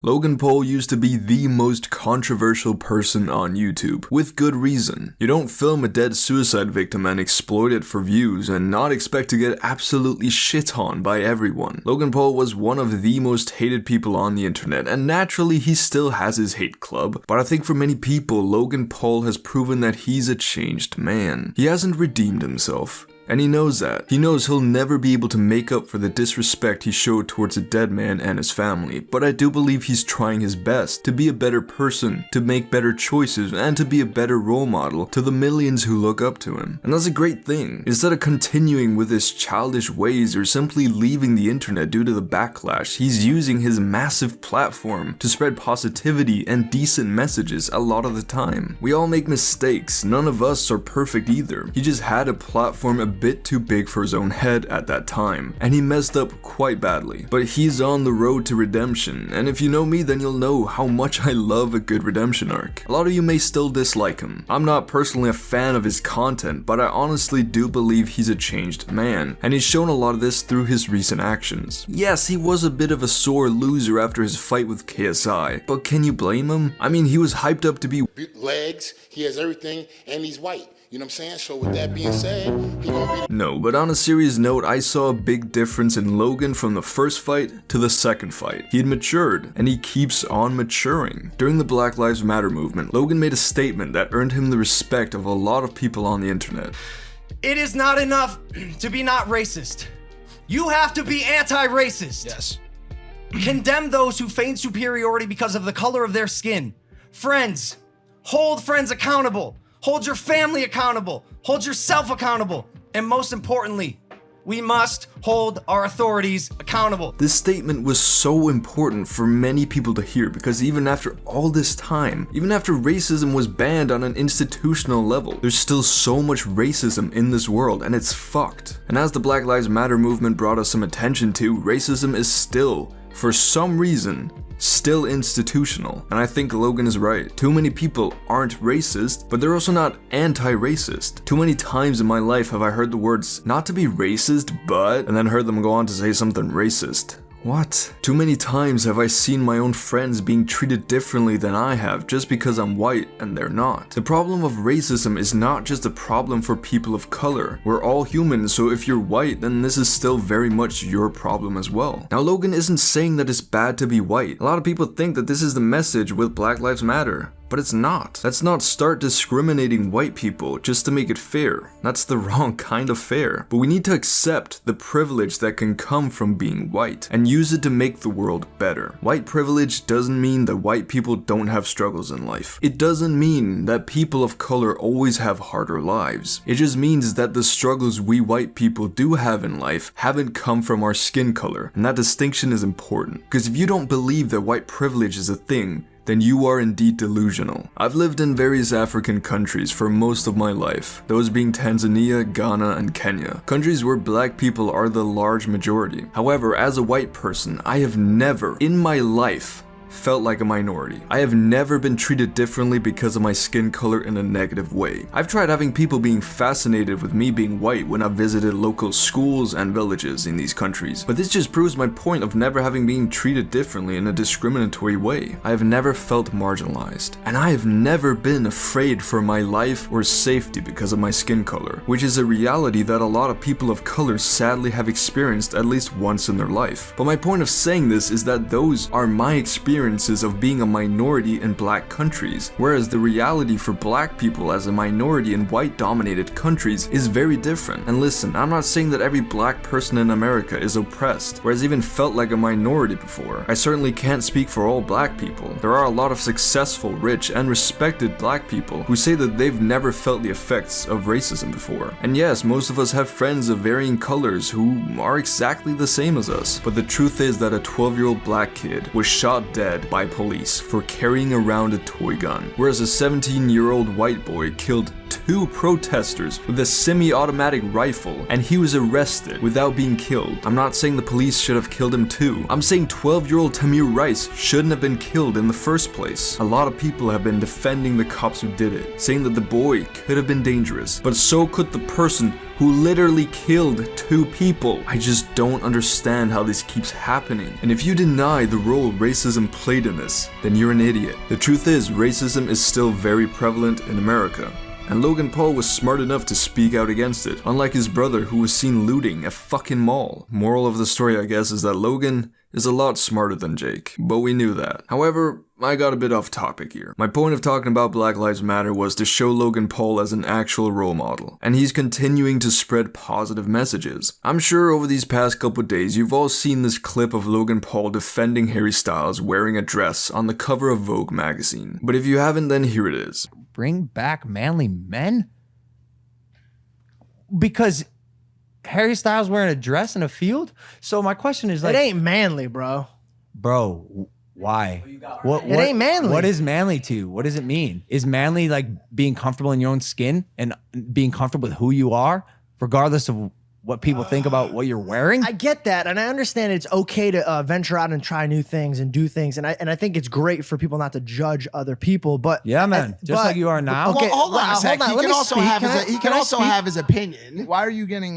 Logan Paul used to be the most controversial person on YouTube, with good reason. You don't film a dead suicide victim and exploit it for views and not expect to get absolutely shit on by everyone. Logan Paul was one of the most hated people on the internet, and naturally he still has his hate club, but I think for many people, Logan Paul has proven that he's a changed man. He hasn't redeemed himself. And he knows that. He knows he'll never be able to make up for the disrespect he showed towards a dead man and his family, but I do believe he's trying his best to be a better person, to make better choices, and to be a better role model to the millions who look up to him. And that's a great thing. Instead of continuing with his childish ways or simply leaving the internet due to the backlash, he's using his massive platform to spread positivity and decent messages a lot of the time. We all make mistakes, none of us are perfect either. He just had a platform a bit too big for his own head at that time, and he messed up quite badly. But he's on the road to redemption, and if you know me, then you'll know how much I love a good redemption arc. A lot of you may still dislike him. I'm not personally a fan of his content, but I honestly do believe he's a changed man, and he's shown a lot of this through his recent actions. Yes, he was a bit of a sore loser after his fight with KSI, but can you blame him? I mean, he was hyped up to be legs, he has everything, and he's white. You know what I'm saying? So with that being said, he gonna be... No, but on a serious note, I saw a big difference in Logan from the first fight to the second fight. He had matured, and he keeps on maturing. During the Black Lives Matter movement, Logan made a statement that earned him the respect of a lot of people on the internet. It is not enough to be not racist. You have to be anti-racist. Yes. Condemn those who feign superiority because of the color of their skin. Friends, hold friends accountable. Hold your family accountable. Hold yourself accountable. And most importantly, we must hold our authorities accountable. This statement was so important for many people to hear because even after all this time, even after racism was banned on an institutional level, there's still so much racism in this world and it's fucked. And as the Black Lives Matter movement brought us some attention to, racism is still, for some reason, still institutional, and I think Logan is right. Too many people aren't racist, but they're also not anti-racist. Too many times in my life have I heard the words, not to be racist, but, and then heard them go on to say something racist. What? Too many times have I seen my own friends being treated differently than I have just because I'm white and they're not. The problem of racism is not just a problem for people of color. We're all humans, so if you're white, then this is still very much your problem as well. Now, Logan isn't saying that it's bad to be white. A lot of people think that this is the message with Black Lives Matter. But it's not. Let's not start discriminating white people just to make it fair. That's the wrong kind of fair. But we need to accept the privilege that can come from being white and use it to make the world better. White privilege doesn't mean that white people don't have struggles in life. It doesn't mean that people of color always have harder lives. It just means that the struggles we white people do have in life haven't come from our skin color. And that distinction is important. Because if you don't believe that white privilege is a thing, then you are indeed delusional. I've lived in various African countries for most of my life, those being Tanzania, Ghana, and Kenya, countries where black people are the large majority. However, as a white person, I have never in my life felt like a minority. I have never been treated differently because of my skin color in a negative way. I've tried having people being fascinated with me being white when I've visited local schools and villages in these countries, but this just proves my point of never having been treated differently in a discriminatory way. I have never felt marginalized, and I have never been afraid for my life or safety because of my skin color, which is a reality that a lot of people of color sadly have experienced at least once in their life. But my point of saying this is that those are my experiences of being a minority in black countries, whereas the reality for black people as a minority in white-dominated countries is very different. And listen, I'm not saying that every black person in America is oppressed, or has even felt like a minority before. I certainly can't speak for all black people. There are a lot of successful, rich, and respected black people who say that they've never felt the effects of racism before. And yes, most of us have friends of varying colors who are exactly the same as us, but the truth is that a 12-year-old black kid was shot dead by police for carrying around a toy gun, whereas a 17-year-old white boy killed 2 protesters with a semi-automatic rifle, and he was arrested without being killed. I'm not saying the police should have killed him too. I'm saying 12-year-old Tamir Rice shouldn't have been killed in the first place. A lot of people have been defending the cops who did it, saying that the boy could have been dangerous, but so could the person who literally killed 2 people. I just don't understand how this keeps happening. And if you deny the role racism played in this, then you're an idiot. The truth is, racism is still very prevalent in America. And Logan Paul was smart enough to speak out against it, unlike his brother who was seen looting a fucking mall. Moral of the story, I guess, is that Logan is a lot smarter than Jake, but we knew that. However, I got a bit off topic here. My point of talking about Black Lives Matter was to show Logan Paul as an actual role model, and he's continuing to spread positive messages. I'm sure over these past couple days you've all seen this clip of Logan Paul defending Harry Styles wearing a dress on the cover of Vogue magazine. But if you haven't, then here it is. Bring back manly men? Because Harry Styles wearing a dress in a field? So my question is like, it ain't manly, bro. Bro, why? What ain't manly. What is manly to you? What does it mean? Is manly like being comfortable in your own skin and being comfortable with who you are, regardless of what people think about what you're wearing? I get that, and I understand it's okay to venture out and try new things and do things, and I think it's great for people not to judge other people. But yeah, man, just like you are now. Okay, Well, hold on a sec. hold on. He Let can me also speak. have Can his. I- He can can I also speak? have his opinion. Why are you getting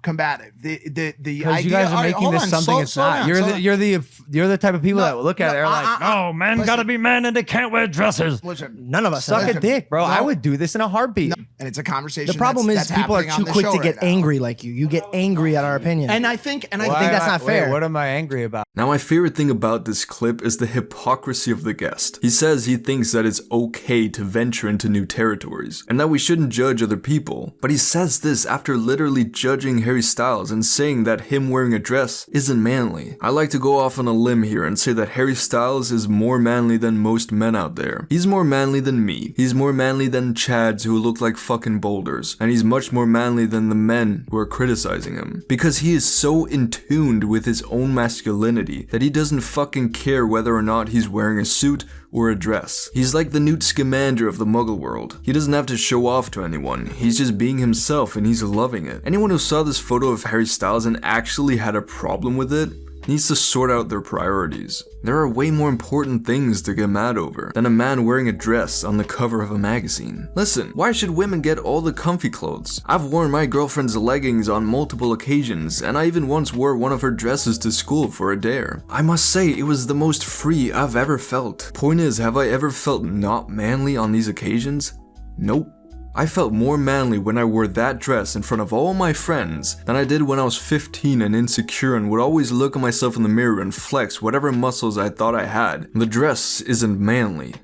combative? The Because idea. you guys are all right, making hold this on, something slow- it's slow not. down, You're slow the down. you're the type of people that will look at it and are like, No, men Listen. gotta be men and they can't wear dresses. Listen, None of us suck have a dick, bro. No. I would do this in a heartbeat. and it's a conversation. The problem that's is people are happening too on the quick show to right get now. angry like you. You get angry at our opinion. And I think think that's not fair. What am I angry about? Now my favorite thing about this clip is the hypocrisy of the guest. He says he thinks that it's okay to venture into new territories, and that we shouldn't judge other people. But he says this after literally judging Harry Styles and saying that him wearing a dress isn't manly. I like to go off on a limb here and say that Harry Styles is more manly than most men out there. He's more manly than me. He's more manly than Chads who look like fucking boulders. And he's much more manly than the men who are criticizing him. Because he is so in tuned with his own masculinity that he doesn't fucking care whether or not he's wearing a suit or a dress. He's like the Newt Scamander of the Muggle world. He doesn't have to show off to anyone. He's just being himself and he's loving it. Anyone who saw this photo of Harry Styles and actually had a problem with it needs to sort out their priorities. There are way more important things to get mad over than a man wearing a dress on the cover of a magazine. Listen, why should women get all the comfy clothes? I've worn my girlfriend's leggings on multiple occasions, and I even once wore one of her dresses to school for a dare. I must say, it was the most free I've ever felt. Point is, have I ever felt not manly on these occasions? Nope. I felt more manly when I wore that dress in front of all my friends than I did when I was 15 and insecure and would always look at myself in the mirror and flex whatever muscles I thought I had. The dress isn't manly.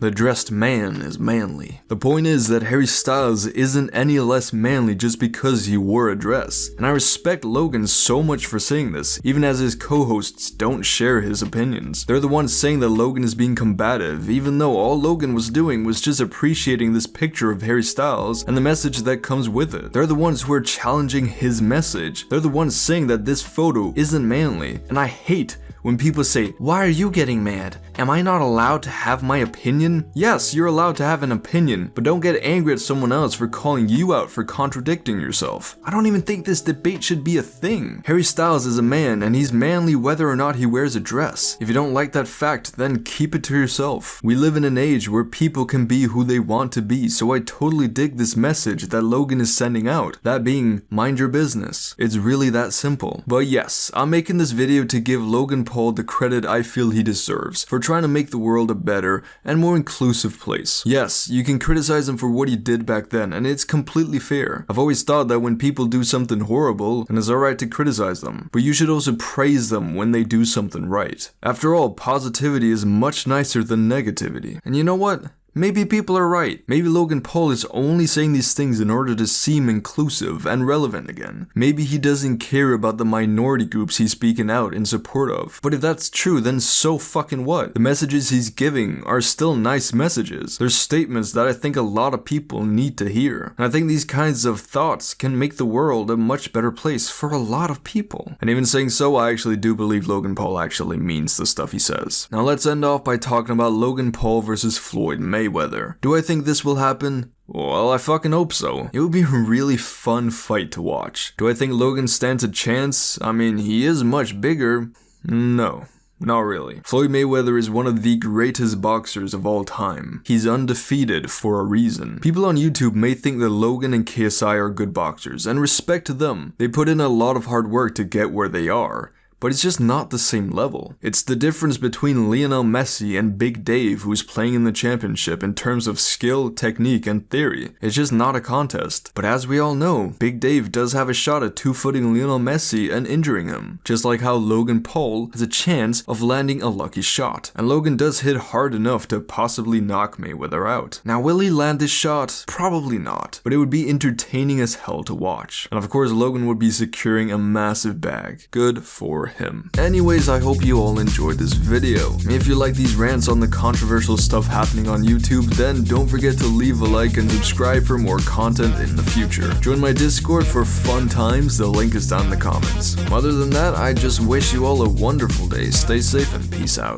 The dressed man is manly. The point is that Harry Styles isn't any less manly just because he wore a dress. And I respect Logan so much for saying this, even as his co-hosts don't share his opinions. They're the ones saying that Logan is being combative, even though all Logan was doing was just appreciating this picture of Harry Styles and the message that comes with it. They're the ones who are challenging his message. They're the ones saying that this photo isn't manly. And I hate when people say, "Why are you getting mad? Am I not allowed to have my opinion?" Yes, you're allowed to have an opinion, but don't get angry at someone else for calling you out for contradicting yourself. I don't even think this debate should be a thing. Harry Styles is a man, and he's manly whether or not he wears a dress. If you don't like that fact, then keep it to yourself. We live in an age where people can be who they want to be, so I totally dig this message that Logan is sending out. That being, mind your business. It's really that simple. But yes, I'm making this video to give Logan Paul the credit I feel he deserves for trying to make the world a better and more inclusive place. Yes, you can criticize him for what he did back then, and it's completely fair. I've always thought that when people do something horrible, then it's alright to criticize them, but you should also praise them when they do something right. After all, positivity is much nicer than negativity. And you know what? Maybe people are right. Maybe Logan Paul is only saying these things in order to seem inclusive and relevant again. Maybe he doesn't care about the minority groups he's speaking out in support of. But if that's true, then so fucking what? The messages he's giving are still nice messages. They're statements that I think a lot of people need to hear. And I think these kinds of thoughts can make the world a much better place for a lot of people. And even saying so, I actually do believe Logan Paul actually means the stuff he says. Now let's end off by talking about Logan Paul versus Floyd Mayweather. Mayweather. Do I think this will happen? Well, I fucking hope so. It would be a really fun fight to watch. Do I think Logan stands a chance? I mean, he is much bigger. No. Not really. Floyd Mayweather is one of the greatest boxers of all time. He's undefeated for a reason. People on YouTube may think that Logan and KSI are good boxers, and respect to them. They put in a lot of hard work to get where they are. But it's just not the same level. It's the difference between Lionel Messi and Big Dave, who's playing in the championship in terms of skill, technique, and theory. It's just not a contest. But as we all know, Big Dave does have a shot at two-footing Lionel Messi and injuring him. Just like how Logan Paul has a chance of landing a lucky shot. And Logan does hit hard enough to possibly knock Mayweather out. Now, will he land this shot? Probably not. But it would be entertaining as hell to watch. And of course, Logan would be securing a massive bag. Good for him. Anyways, I hope you all enjoyed this video. If you like these rants on the controversial stuff happening on YouTube, then don't forget to leave a like and subscribe for more content in the future. Join my Discord for fun times, the link is down in the comments. Other than that, I just wish you all a wonderful day, stay safe and peace out.